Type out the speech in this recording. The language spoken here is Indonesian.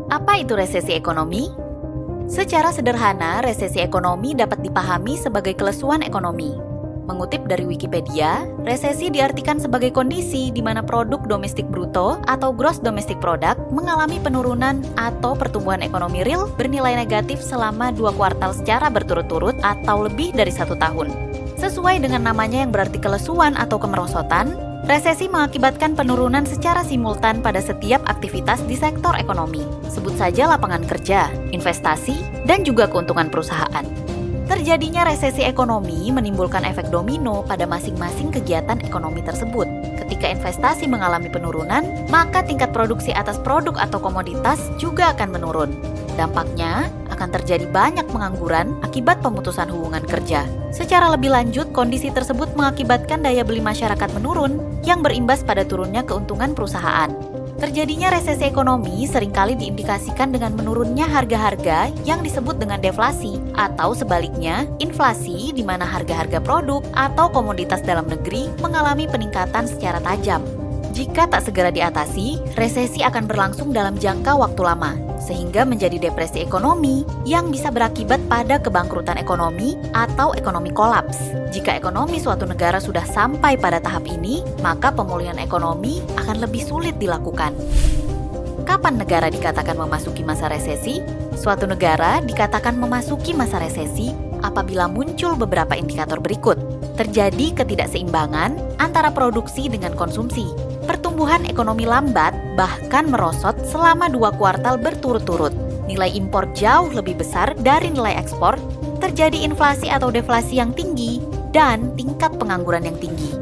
Apa itu resesi ekonomi? Secara sederhana, resesi ekonomi dapat dipahami sebagai kelesuan ekonomi. Mengutip dari Wikipedia, resesi diartikan sebagai kondisi di mana produk domestik bruto atau gross domestic product mengalami penurunan atau pertumbuhan ekonomi real bernilai negatif selama 2 kuartal secara berturut-turut atau lebih dari 1 tahun. Sesuai dengan namanya yang berarti kelesuan atau kemerosotan, resesi mengakibatkan penurunan secara simultan pada setiap aktivitas di sektor ekonomi. Sebut saja lapangan kerja, investasi, dan juga keuntungan perusahaan. Terjadinya resesi ekonomi menimbulkan efek domino pada masing-masing kegiatan ekonomi tersebut. Ketika investasi mengalami penurunan, maka tingkat produksi atas produk atau komoditas juga akan menurun. Dampaknya akan terjadi banyak pengangguran akibat pemutusan hubungan kerja. Secara lebih lanjut, kondisi tersebut mengakibatkan daya beli masyarakat menurun yang berimbas pada turunnya keuntungan perusahaan. Terjadinya resesi ekonomi seringkali diindikasikan dengan menurunnya harga-harga yang disebut dengan deflasi, atau sebaliknya, inflasi di mana harga-harga produk atau komoditas dalam negeri mengalami peningkatan secara tajam. Jika tak segera diatasi, resesi akan berlangsung dalam jangka waktu lama, sehingga menjadi depresi ekonomi yang bisa berakibat pada kebangkrutan ekonomi atau ekonomi kolaps. Jika ekonomi suatu negara sudah sampai pada tahap ini, maka pemulihan ekonomi akan lebih sulit dilakukan. Kapan negara dikatakan memasuki masa resesi? Suatu negara dikatakan memasuki masa resesi apabila muncul beberapa indikator berikut. Terjadi ketidakseimbangan antara produksi dengan konsumsi. Pertumbuhan ekonomi lambat bahkan merosot selama 2 kuartal berturut-turut. Nilai impor jauh lebih besar dari nilai ekspor, terjadi inflasi atau deflasi yang tinggi, dan tingkat pengangguran yang tinggi.